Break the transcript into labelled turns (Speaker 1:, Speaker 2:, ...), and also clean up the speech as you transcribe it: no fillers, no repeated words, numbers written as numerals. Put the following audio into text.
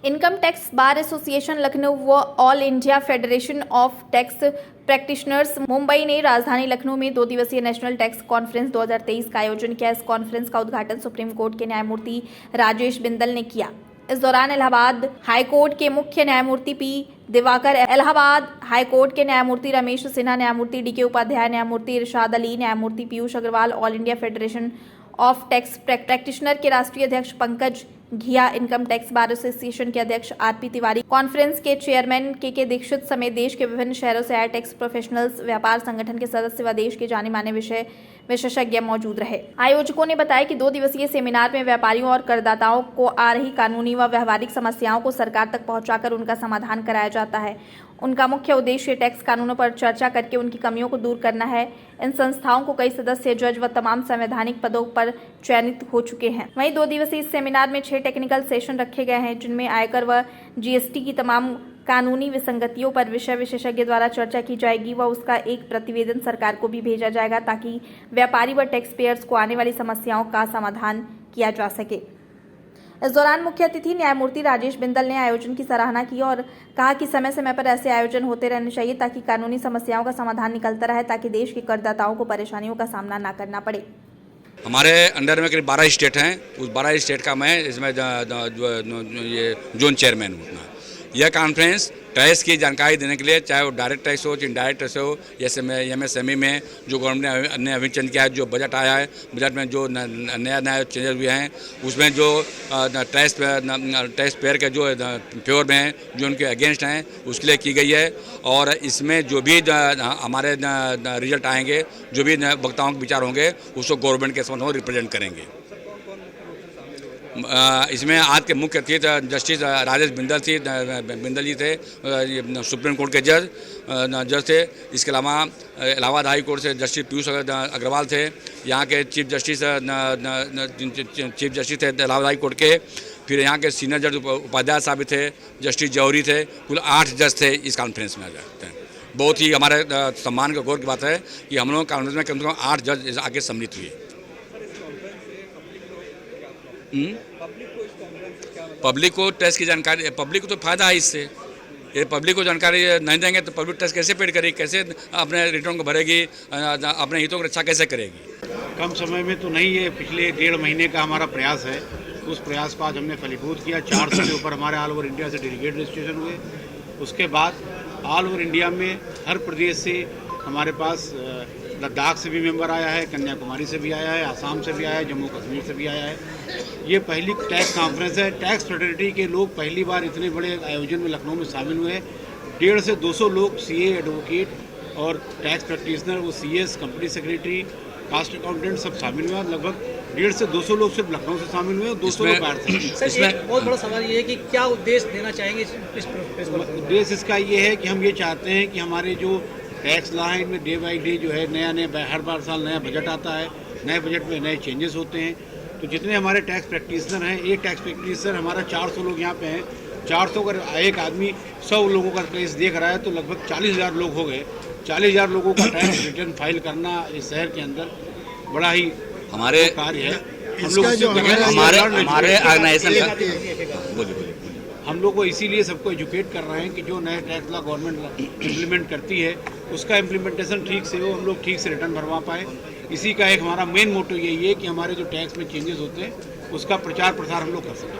Speaker 1: Income tax bar association Lucknow व all India federation of tax practitioners Mumbai ने राजधानी लखनऊ में 2 दिवसीय नेशनल टैक्स कॉन्फ्रेंस 2023 का आयोजन किया। इस कॉन्फ्रेंस का उद्घाटन सुप्रीम कोर्ट के न्यायमूर्ति राजेश बिंदल ने किया। इस दौरान इलाहाबाद हाईकोर्ट के मुख्य न्यायमूर्ति पी दिवाकर, इलाहाबाद हाईकोर्ट के न्यायमूर्ति रमेश सिन्हा, न्यायमूर्ति डीके उपाध्याय, न्यायमूर्ति इरशाद अली, न्यायमूर्ति Piyush Agarwal, all India federation of tax practitioner के राष्ट्रीय अध्यक्ष पंकज घिया, इनकम टैक्स बार एसोसिएशन के अध्यक्ष आरपी तिवारी, कॉन्फ्रेंस के चेयरमैन के दीक्षित समेत देश के विभिन्न शहरों से आए टैक्स प्रोफेशनल्स, व्यापार संगठन के सदस्य व देश के जाने माने विशेषज्ञ मौजूद रहे। आयोजकों ने बताया कि 2 दिवसीय सेमिनार में व्यापारियों और करदाताओं को आ रही कानूनी व व्यवहारिक समस्याओं को सरकार तक पहुंचाकर उनका समाधान कराया जाता है। उनका मुख्य उद्देश्य टैक्स कानूनों पर चर्चा करके उनकी कमियों को दूर करना है। इन संस्थाओं को कई सदस्य, जज व तमाम संवैधानिक पदों पर चयनित हो चुके हैं। वहीं 2 दिवसीय इस सेमिनार में 6 टेक्निकल सेशन रखे गए हैं, जिनमें आयकर व जीएसटी की तमाम कानूनी विसंगतियों पर विषय विशेषज्ञ द्वारा चर्चा की जाएगी व उसका एक प्रतिवेदन सरकार को भी भेजा जाएगा, ताकि व्यापारी व टैक्स पेयर्स को आने वाली समस्याओं का समाधान किया जा सके। इस दौरान मुख्य अतिथि न्यायमूर्ति राजेश बिंदल ने आयोजन की सराहना की और कहा कि समय समय पर ऐसे आयोजन होते रहने चाहिए, ताकि कानूनी समस्याओं का समाधान निकलता रहे, ताकि देश के करदाताओं को परेशानियों का सामना न करना पड़े।
Speaker 2: हमारे अंडर में करीब 12 स्टेट हैं। उस 12 स्टेट का मैं इसमें ये जोन चेयरमैन हूँ। यह कॉन्फ्रेंस टैक्स की जानकारी देने के लिए, चाहे वो डायरेक्ट टैक्स हो, इनडायरेक्ट टैक्स हो, जैसे में एमएसएमई में जो गवर्नमेंट ने अभी चेंज किया है, जो बजट आया है, बजट में जो नया चेंजेस हुए हैं, उसमें जो टैक्स पेयर के जो फेवर में हैं, जो उनके अगेंस्ट हैं, उसके लिए की गई है। और इसमें जो भी हमारे रिजल्ट आएंगे, जो भी वक्ताओं के विचार होंगे, उसको गवर्नमेंट के समक्ष रिप्रेजेंट करेंगे। इसमें आज के मुख्य अतिथि जस्टिस राजेश बिंदल जी थे, सुप्रीम कोर्ट के जज थे। इसके अलावा इलाहाबाद हाई कोर्ट से जस्टिस पीयूष अग्रवाल थे। यहाँ के चीफ जस्टिस थे इलाहाबाद हाई कोर्ट के। फिर यहाँ के सीनियर जज उपाध्याय साहब भी थे, जस्टिस जौहरी थे। कुल 8 जज थे इस कॉन्फ्रेंस में। बहुत ही हमारे सम्मान का गौरव की बात है कि हम लोग कॉन्फ्रेंस में कम से कम 8 जज आगे सम्मिलित हुए। पब्लिक को टैक्स की जानकारी, पब्लिक को तो फायदा है इससे। ये पब्लिक को जानकारी नहीं देंगे तो पब्लिक टैक्स कैसे पेड करेगी, कैसे अपने रिटर्न को भरेगी, अपने हितों की रक्षा कैसे करेगी।
Speaker 3: कम समय में तो नहीं, ये पिछले 1.5 महीने का हमारा प्रयास है। उस प्रयास को आज हमने फलीभूत किया। 400 के ऊपर हमारे ऑल ओवर इंडिया से डेलीगेट रजिस्ट्रेशन हुए। उसके बाद ऑल ओवर इंडिया में हर प्रदेश से हमारे पास लद्दाख से भी मेंबर आया है, कन्याकुमारी से भी आया है, आसाम से भी आया है, जम्मू कश्मीर से भी आया है। ये पहली टैक्स कॉन्फ्रेंस है। टैक्स फ्रेटर्निटी के लोग पहली बार इतने बड़े आयोजन में लखनऊ में शामिल हुए। 150 से 200 लोग सीए, एडवोकेट और टैक्स प्रैक्टिशनर, वो CS, company secretary, cast accountant सब शामिल हुए। लगभग 150 से 200 लोग सिर्फ लखनऊ से शामिल हुए, 200 लोग बाहर से।
Speaker 4: सर, एक बहुत बड़ा सवाल ये है कि क्या उद्देश्य देना चाहेंगे इस
Speaker 3: उद्देश्य इसका ये है कि हम ये चाहते हैं कि हमारे जो टैक्स लॉ है, इनमें डे बाई डे जो है नया हर बार साल नया बजट आता है। नए बजट में नए चेंजेस होते हैं। तो जितने हमारे टैक्स प्रैक्टिशनर हैं, एक टैक्स प्रैक्टिशनर हमारा 400 लोग यहाँ पे हैं। 400 अगर एक आदमी 100 लोगों का केस देख रहा है तो लगभग 40,000 लोग हो गए। 40,000 लोगों का टैक्स रिटर्न फाइल करना इस शहर के अंदर बड़ा ही हमारे कार्य है। हम लोग को इसीलिए सबको एजुकेट कर रहे हैं कि जो नए टैक्स लॉ गवर्नमेंट इम्प्लीमेंट करती है, उसका इम्प्लीमेंटेशन ठीक से हो, हम लोग ठीक से रिटर्न भरवा पाए। इसी का एक हमारा मेन मोटो यही है कि हमारे जो टैक्स में चेंजेस होते हैं, उसका प्रचार प्रसार हम लोग कर सकें।